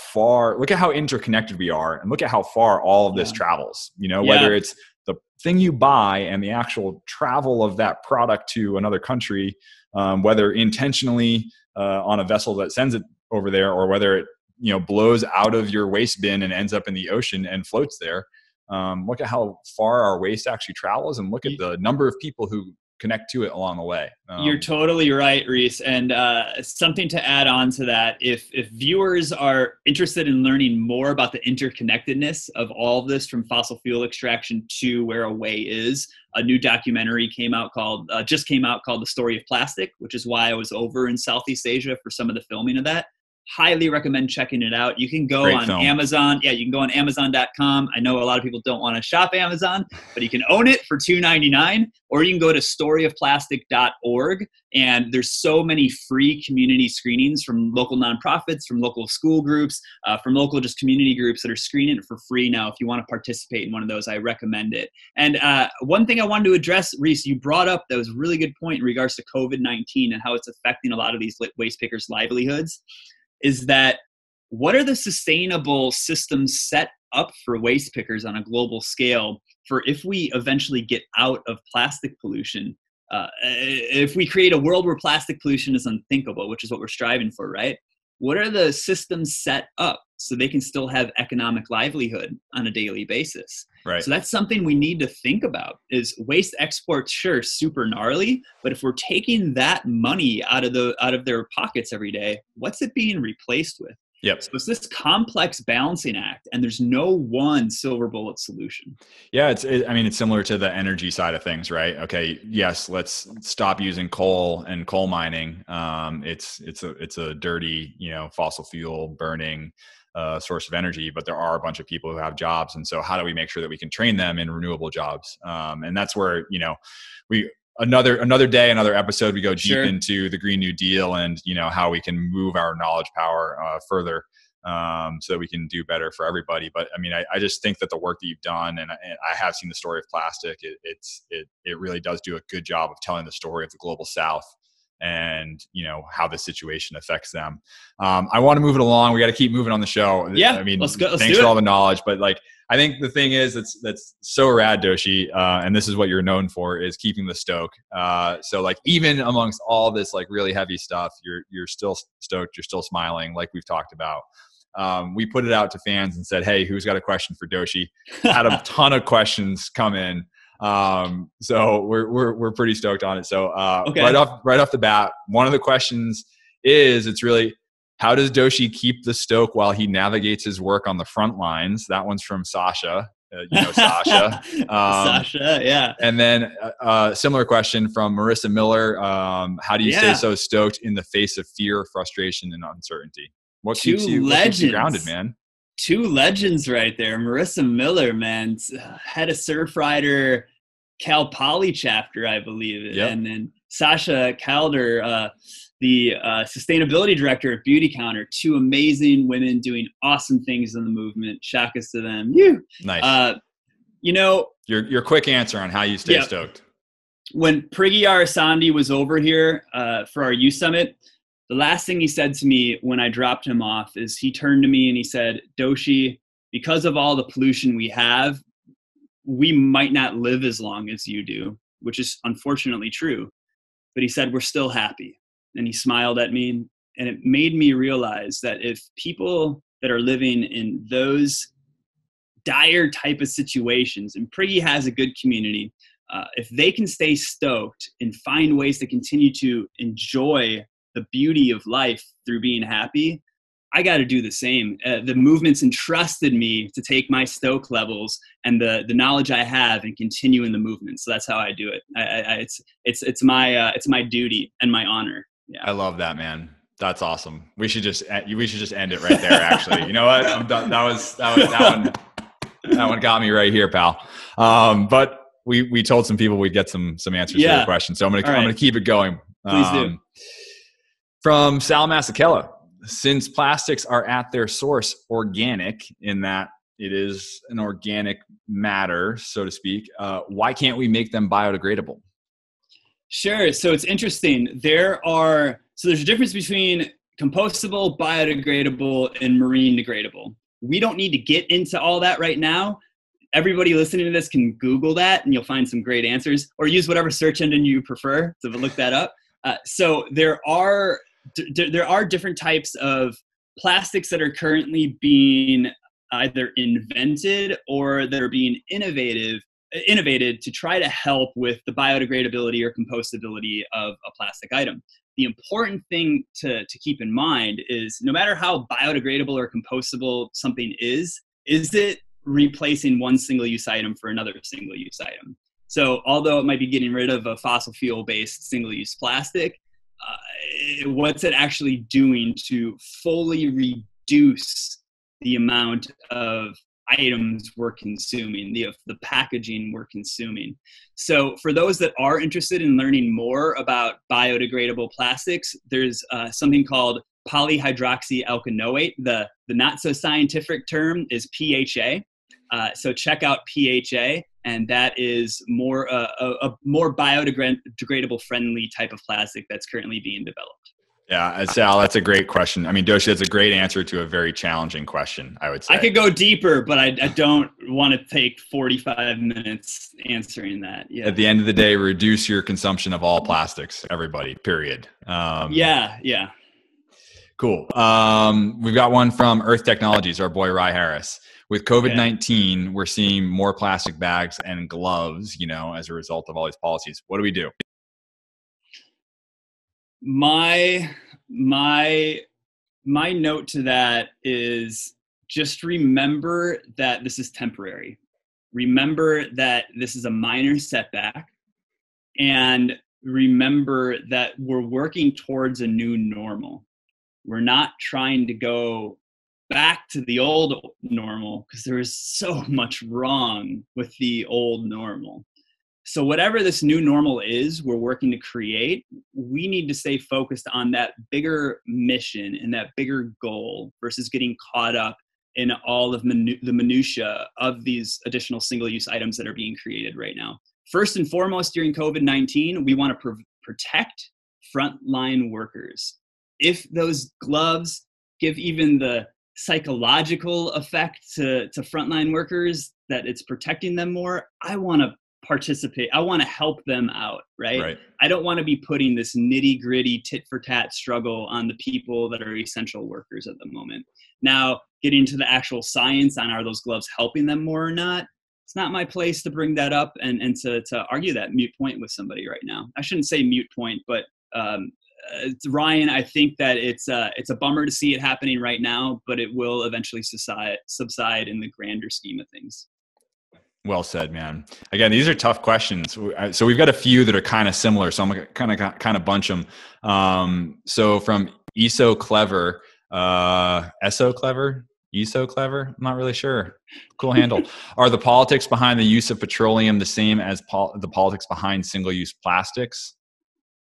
interconnected we are, and look at how far all of this travels, you know, whether it's the thing you buy and the actual travel of that product to another country, whether intentionally on a vessel that sends it over there, or whether it, you know, blows out of your waste bin and ends up in the ocean and floats there. Look at how far our waste actually travels, and look at the number of people who connect to it along the way. You're totally right, Reece. And something to add on to that, if viewers are interested in learning more about the interconnectedness of all of this, from fossil fuel extraction to where a way is, a new documentary just came out called The Story of Plastic, which is why I was over in Southeast Asia for some of the filming of that. Highly recommend checking it out. You can go on Amazon. Yeah, you can go on Amazon.com. I know a lot of people don't want to shop Amazon, but you can own it for $2.99, or you can go to storyofplastic.org. And there's so many free community screenings from local nonprofits, from local school groups, from local just community groups that are screening it for free now. If you want to participate in one of those, I recommend it. And one thing I wanted to address, Reece, you brought up that was a really good point in regards to COVID-19 and how it's affecting a lot of these waste pickers' livelihoods, is that what are the sustainable systems set up for waste pickers on a global scale for if we eventually get out of plastic pollution? If we create a world where plastic pollution is unthinkable, which is what we're striving for, right? What are the systems set up so they can still have economic livelihood on a daily basis? Right. So that's something we need to think about. Is waste exports, sure, super gnarly, but if we're taking that money out of their pockets every day, what's it being replaced with? Yep. So it's this complex balancing act, and there's no one silver bullet solution. Yeah, I mean, it's similar to the energy side of things, right? Okay, yes, let's stop using coal and coal mining. It's a dirty, fossil fuel burning source of energy, but there are a bunch of people who have jobs, and so how do we make sure that we can train them in renewable jobs? And that's where we another day, another episode, we go deep Sure. into the Green New Deal and how we can move our knowledge power further. So that we can do better for everybody. But I mean, I just think that the work that you've done, and I have seen the story of plastic, it really does do a good job of telling the story of the global South and how the situation affects them. I want to move it along. We got to keep moving on the show. Yeah, I mean, let's go. Thanks for all the knowledge, but I think the thing is that's so rad, Doshi, and this is what you're known for, is keeping the stoke. So even amongst all this really heavy stuff, you're still stoked, you're still smiling, like we've talked about. We put it out to fans and said, hey, who's got a question for Doshi? Had a ton of questions come in. So we're pretty stoked on it. So Okay. right off the bat, one of the questions is, it's really, how does Doshi keep the stoke while he navigates his work on the front lines? That one's from Sasha. Sasha. Sasha, yeah. And then a similar question from Marissa Miller. How do you stay so stoked in the face of fear, frustration, and uncertainty? What keeps you grounded, man? Two legends right there. Marissa Miller, man, head of Surfrider Cal Poly chapter, I believe. Yep. And then Sasha Calder, the sustainability director of Beauty Counter. Two amazing women doing awesome things in the movement. Shout outs to them. Nice. Your quick answer on how you stay stoked. When Priggy Arasandi was over here for our youth summit, the last thing he said to me when I dropped him off is he turned to me and he said, Doshi, because of all the pollution we have, we might not live as long as you do, which is unfortunately true. But he said, we're still happy. And he smiled at me. And it made me realize that if people that are living in those dire type of situations, and Priggy has a good community, if they can stay stoked and find ways to continue to enjoy the beauty of life through being happy, I got to do the same. The movement's entrusted me to take my stoke levels and the knowledge I have and continue in the movement. So that's how I do it. It's my duty and my honor. Yeah. I love that, man. That's awesome. We should just end it right there. Actually, you know what? I'm done. That one got me right here, pal. But we told some people we'd get some answers to your questions. So I'm gonna keep it going. Please do. From Sal Masakella, since plastics are at their source organic, in that it is an organic matter, so to speak, why can't we make them biodegradable? Sure. So it's interesting. There's a difference between compostable, biodegradable, and marine degradable. We don't need to get into all that right now. Everybody listening to this can Google that and you'll find some great answers, or use whatever search engine you prefer to look that up. So there are different types of plastics that are currently being either invented or that are being innovated to try to help with the biodegradability or compostability of a plastic item. The important thing to keep in mind is no matter how biodegradable or compostable something is it replacing one single-use item for another single-use item? So although it might be getting rid of a fossil fuel-based single-use plastic, what's it actually doing to fully reduce the amount of items we're consuming, the packaging we're consuming? So for those that are interested in learning more about biodegradable plastics, there's something called polyhydroxyalkanoate. The not so scientific term is PHA. So check out PHA, and that is more a more biodegradable friendly type of plastic that's currently being developed. Yeah, Sal, that's a great question. I mean, Doshi, that's a great answer to a very challenging question, I would say. I could go deeper, but I don't want to take 45 minutes answering that. Yeah. At the end of the day, reduce your consumption of all plastics, everybody, period. Yeah. Cool. We've got one from Earth Technologies, our boy Rye Harris. With COVID-19, we're seeing more plastic bags and gloves, as a result of all these policies. What do we do? My my note to that is just remember that this is temporary. Remember that this is a minor setback, and remember that we're working towards a new normal. We're not trying to go back to the old normal because there is so much wrong with the old normal. So whatever this new normal is we're working to create, we need to stay focused on that bigger mission and that bigger goal versus getting caught up in all of the minutia of these additional single-use items that are being created right now. First and foremost, during COVID-19, we want to protect frontline workers. If those gloves give even the psychological effect to frontline workers that it's protecting them more, I want to participate. I want to help them out, right? I don't want to be putting this nitty gritty tit for tat struggle on the people that are essential workers at the moment. Now, getting to the actual science on are those gloves helping them more or not, it's not my place to bring that up and to argue that mute point with somebody right now. I shouldn't say mute point, but Ryan, I think that it's a bummer to see it happening right now, but it will eventually subside in the grander scheme of things. Well said, man. Again, these are tough questions. So we've got a few that are kind of similar. So I'm going to kind of bunch them. So from ESO Clever, ESO Clever, I'm not really sure. Cool handle. Are the politics behind the use of petroleum the same as the politics behind single-use plastics?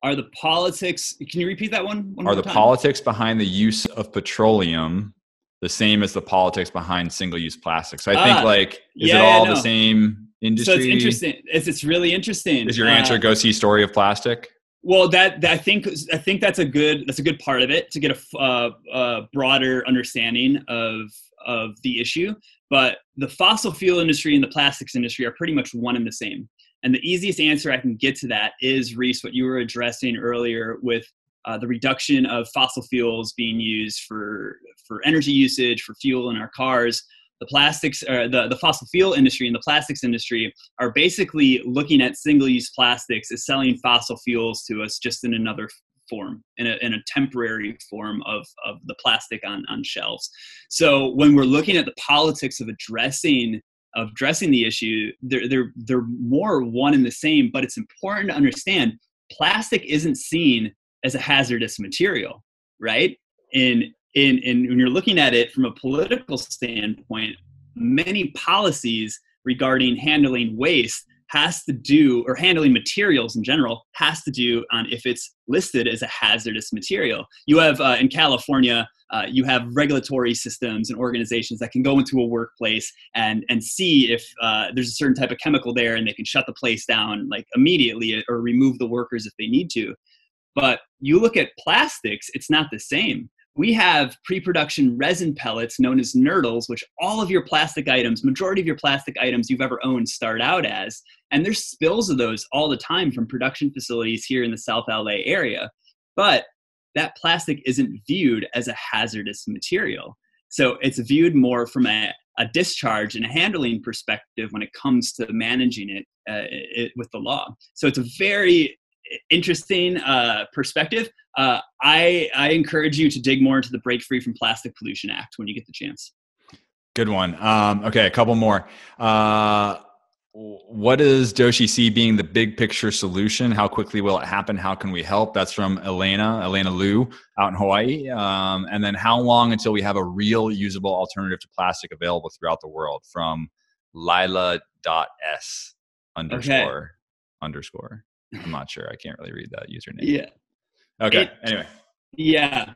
Are the politics, can you repeat that one more time? Are the politics behind the use of petroleum the same as the politics behind single-use plastics? So I think is it all the same industry? So it's interesting. It's really interesting. Is your answer go see Story of Plastic? Well, I think that's a good part of it to get a broader understanding of the issue. But the fossil fuel industry and the plastics industry are pretty much one and the same. And the easiest answer I can get to that is, Reece, what you were addressing earlier with the reduction of fossil fuels being used for energy usage, for fuel in our cars. The plastics, the fossil fuel industry and the plastics industry are basically looking at single-use plastics as selling fossil fuels to us just in another form, in a temporary form of the plastic on shelves. So when we're looking at the politics of addressing the issue, they're more one and the same, but it's important to understand plastic isn't seen as a hazardous material, right? And when you're looking at it from a political standpoint, many policies regarding handling waste has to do, or handling materials in general, has to do on if it's listed as a hazardous material. You have, in California, you have regulatory systems and organizations that can go into a workplace and see if there's a certain type of chemical there, and they can shut the place down like immediately or remove the workers if they need to. But you look at plastics, it's not the same. We have pre-production resin pellets known as nurdles, which all of your plastic items, majority of your plastic items you've ever owned start out as. And there's spills of those all the time from production facilities here in the South LA area. But that plastic isn't viewed as a hazardous material. So it's viewed more from a discharge and a handling perspective when it comes to managing it with the law. So it's a very interesting perspective. I encourage you to dig more into the Break Free from Plastic Pollution Act when you get the chance. Good one. Okay, a couple more. What does Doshi see being the big picture solution? How quickly will it happen? How can we help? That's from Elena Liu out in Hawaii. And then how long until we have a real usable alternative to plastic available throughout the world? From Lila.s __. I'm not sure. I can't really read that username. Yeah. Okay. Anyway. Yeah.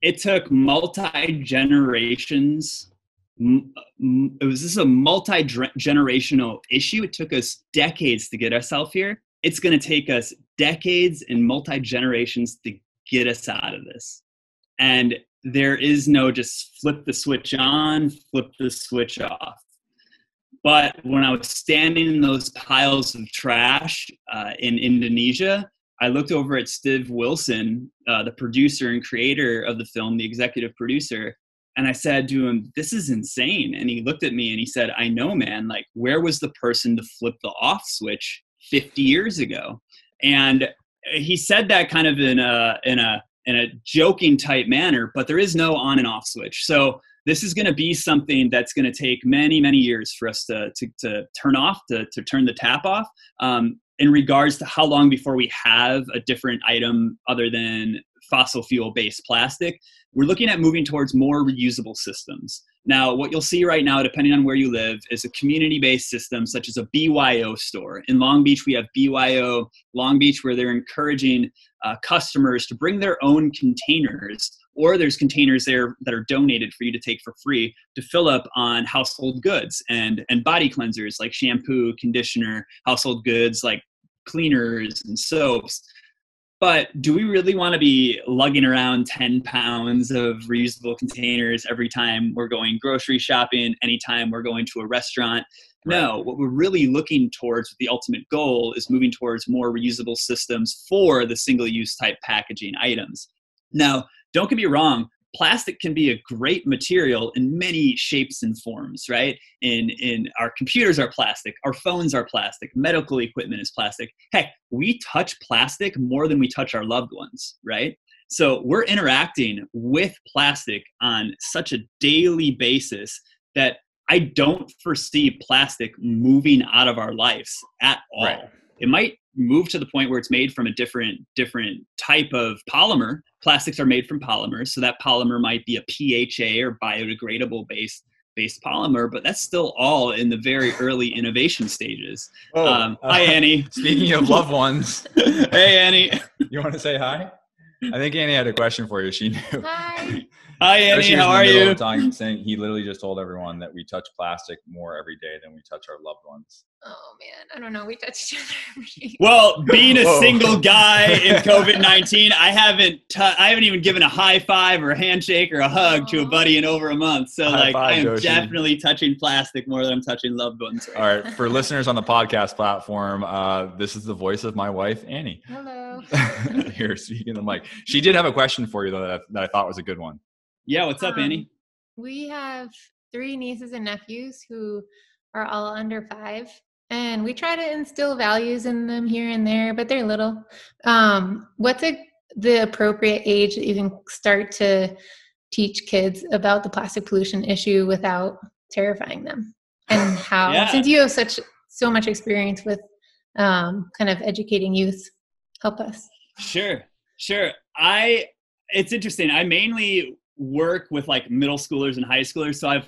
It took multi-generations. This is a multi-generational issue. It took us decades to get ourselves here. It's going to take us decades and multi-generations to get us out of this. And there is no just flip the switch on, flip the switch off. But when I was standing in those piles of trash in Indonesia, I looked over at Steve Wilson, the producer and creator of the film, the executive producer, and I said to him, "This is insane." And he looked at me and he said, "I know, man. Like, where was the person to flip the off switch 50 years ago?" And he said that kind of in a in a joking type manner, but there is no on and off switch. So this is going to be something that's going to take many, many years for us to turn off, to turn the tap off, in regards to how long before we have a different item other than fossil fuel based plastic. We're looking at moving towards more reusable systems. Now, what you'll see right now, depending on where you live, is a community-based system such as a BYO store. In Long Beach, we have BYO Long Beach, where they're encouraging customers to bring their own containers, or there's containers there that are donated for you to take for free to fill up on household goods and body cleansers like shampoo, conditioner, household goods like cleaners and soaps. But do we really want to be lugging around 10 pounds of reusable containers every time we're going grocery shopping, anytime we're going to a restaurant? Right. No, what we're really looking towards, the ultimate goal, is moving towards more reusable systems for the single-use type packaging items. Now, don't get me wrong, plastic can be a great material in many shapes and forms, right? In our computers are plastic, our phones are plastic, medical equipment is plastic. Heck, we touch plastic more than we touch our loved ones, right? So we're interacting with plastic on such a daily basis that I don't foresee plastic moving out of our lives at all. Right. It might move to the point where it's made from a different type of polymer. Plastics are made from polymers, so that polymer might be a PHA or biodegradable based polymer, but that's still all in the very early innovation stages. Hi, Annie. Speaking of loved ones. Hey, Annie. You want to say hi? I think Annie had a question for you. She knew. Hi. Hi, Annie. How are you? Saying he literally just told everyone that we touch plastic more every day than we touch our loved ones. Oh man, I don't know. We touch each other every day. Well, being a single guy in COVID-19, I haven't even given a high five or a handshake or a hug to a buddy in over a month. So I am Doshi. Definitely touching plastic more than I'm touching loved ones. All right, for listeners on the podcast platform, this is the voice of my wife, Annie. Hello. Here, speaking to the mic. She did have a question for you though that I thought was a good one. Yeah, what's up, Annie? We have 3 nieces and nephews who are all under 5. And we try to instill values in them here and there, but they're little. What's the appropriate age that you can start to teach kids about the plastic pollution issue without terrifying them? And how, since you have so much experience with kind of educating youth, help us. Sure. It's interesting. I mainly work with like middle schoolers and high schoolers, so I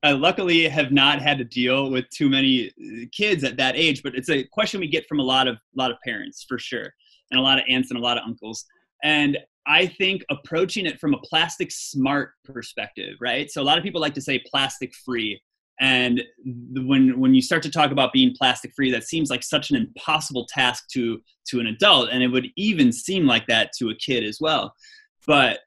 luckily have not had to deal with too many kids at that age, but it's a question we get from a lot of parents for sure, and a lot of aunts and a lot of uncles. And I think approaching it from a plastic smart perspective, right? So a lot of people like to say plastic free, and when you start to talk about being plastic free, that seems like such an impossible task to an adult, and it would even seem like that to a kid as well. But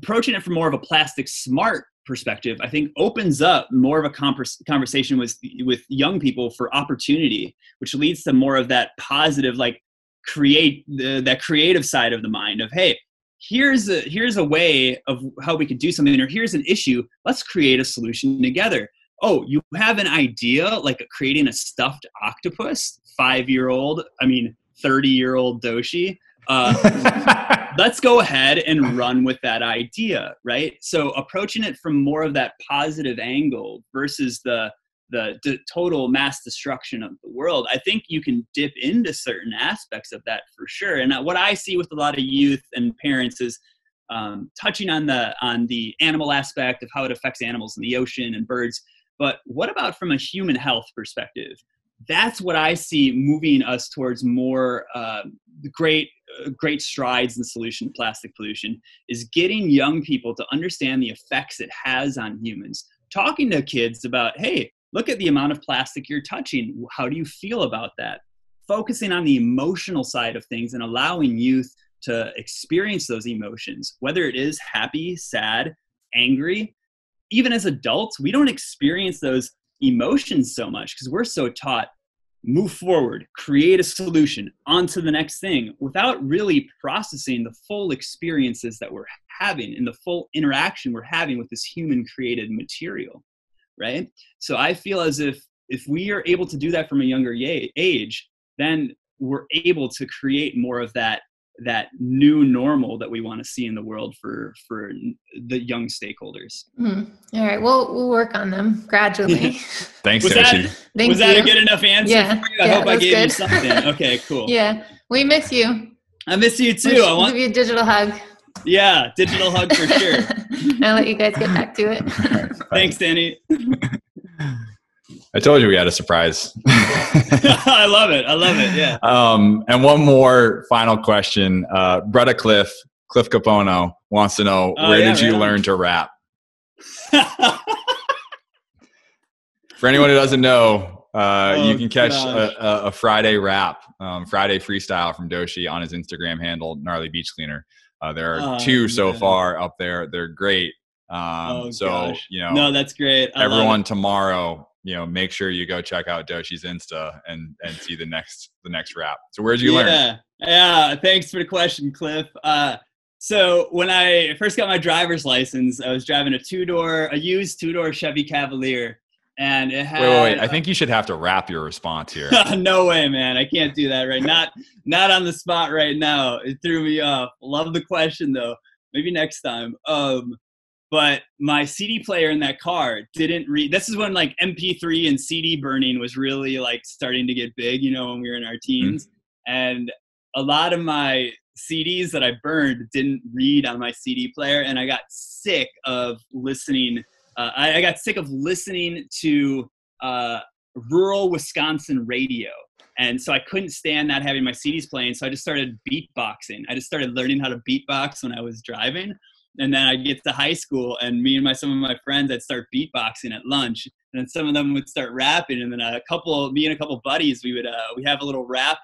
approaching it from more of a plastic smart perspective, I think opens up more of a conversation with young people for opportunity, which leads to more of that positive, like that creative side of the mind of, hey, here's a way of how we could do something, or here's an issue. Let's create a solution together. Oh, you have an idea like creating a stuffed octopus? 30-year-old Doshi. Let's go ahead and run with that idea, right? So approaching it from more of that positive angle versus the total mass destruction of the world, I think you can dip into certain aspects of that for sure. And what I see with a lot of youth and parents is touching on the animal aspect of how it affects animals in the ocean and birds. But what about from a human health perspective? That's what I see moving us towards more great strides in the solution to plastic pollution, is getting young people to understand the effects it has on humans. Talking to kids about, hey, look at the amount of plastic you're touching. How do you feel about that? Focusing on the emotional side of things and allowing youth to experience those emotions, whether it is happy, sad, angry. Even as adults, we don't experience those emotions so much because we're so taught, move forward, create a solution, on to the next thing, without really processing the full experiences that we're having and the full interaction we're having with this human created material, right? So I feel as if we are able to do that from a younger age, then we're able to create more of that that new normal that we want to see in the world for the young stakeholders. All right, we'll work on them gradually. Thanks, was Doshi. Was that a good enough answer for you? I hope I gave you something. Okay, cool. Yeah, we miss you. I miss you too. I want to give you a digital hug. Yeah, digital hug for sure. I'll let you guys get back to it. Thanks, Danny. I told you we had a surprise. I love it. Yeah. And one more final question. Bretta Cliff Capono wants to know, where did you learn to rap? For anyone who doesn't know, you can catch a Friday rap, Friday freestyle from Doshi on his Instagram handle, Gnarly Beach Cleaner. There are 2 so far up there. They're great. No, that's great. Everyone tomorrow, make sure you go check out Doshi's Insta and see the next rap. So where'd you learn? Yeah. Thanks for the question, Cliff. So when I first got my driver's license, I was driving a used 2-door Chevy Cavalier, and it had. Wait. I think you should have to wrap your response here. No way, man. I can't do that right. Not on the spot right now. It threw me off. Love the question though. Maybe next time. But my CD player in that car didn't read. This is when like MP3 and CD burning was really like starting to get big, when we were in our teens. Mm-hmm. And a lot of my CDs that I burned didn't read on my CD player. And I got sick of listening. I got sick of listening to rural Wisconsin radio. And so I couldn't stand not having my CDs playing. So I just started beatboxing. I just started learning how to beatbox when I was driving. And then I'd get to high school, and some of my friends, I'd start beatboxing at lunch, and then some of them would start rapping. And then me and a couple buddies, we have a little rap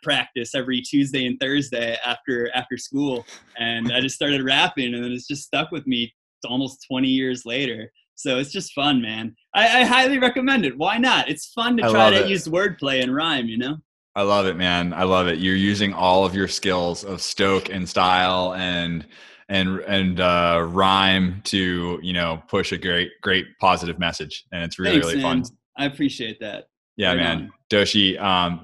practice every Tuesday and Thursday after school. And I just started rapping, and then it's just stuck with me almost 20 years later. So it's just fun, man. I highly recommend it. Why not? It's fun to try to use wordplay and rhyme, I love it, man. I love it. You're using all of your skills of stoke and style and rhyme to push a great positive message, and it's really fun. I appreciate that. Yeah, right, man. Doshi,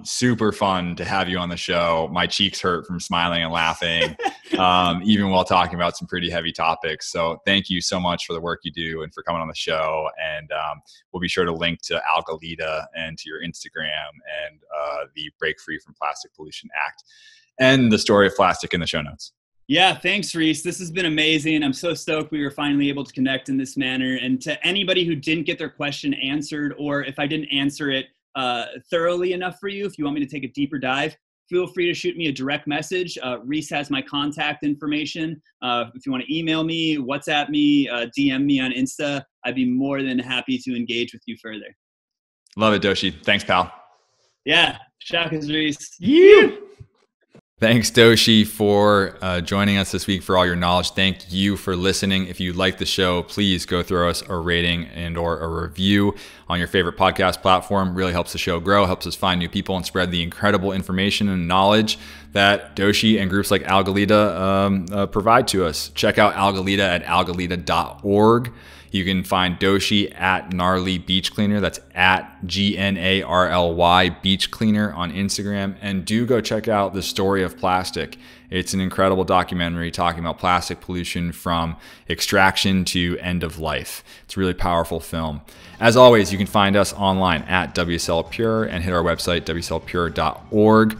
super fun to have you on the show. My cheeks hurt from smiling and laughing, even while talking about some pretty heavy topics. So thank you so much for the work you do and for coming on the show. And we'll be sure to link to Algalita and to your Instagram and the Break Free from Plastic Pollution Act and the story of plastic in the show notes. Yeah, thanks, Reece. This has been amazing. I'm so stoked we were finally able to connect in this manner. And to anybody who didn't get their question answered, or if I didn't answer it thoroughly enough for you, if you want me to take a deeper dive, feel free to shoot me a direct message. Reece has my contact information. If you want to email me, WhatsApp me, DM me on Insta, I'd be more than happy to engage with you further. Love it, Doshi. Thanks, pal. Yeah. Shakas, Reece. Yeah. Thanks, Doshi, for joining us this week, for all your knowledge. Thank you for listening. If you like the show, please go throw us a rating and or a review on your favorite podcast platform. Really helps the show grow, helps us find new people, and spread the incredible information and knowledge that Doshi and groups like Algalita provide to us. Check out Algalita at algalita.org. You can find Doshi at Gnarly Beach Cleaner. That's at GNARLY Beach Cleaner on Instagram. And do go check out The Story of Plastic. It's an incredible documentary talking about plastic pollution from extraction to end of life. It's a really powerful film. As always, you can find us online at WSL Pure and hit our website, wslpure.org.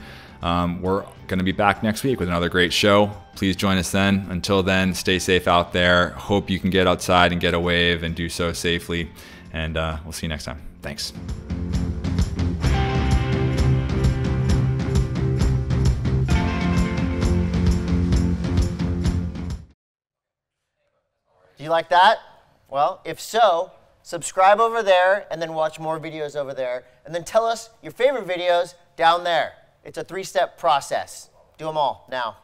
We're going to be back next week with another great show. Please join us then. Until then, stay safe out there. Hope you can get outside and get a wave and do so safely. And we'll see you next time. Thanks. Do you like that? Well, if so, subscribe over there and then watch more videos over there. And then tell us your favorite videos down there. It's a 3-step process. Do them all now.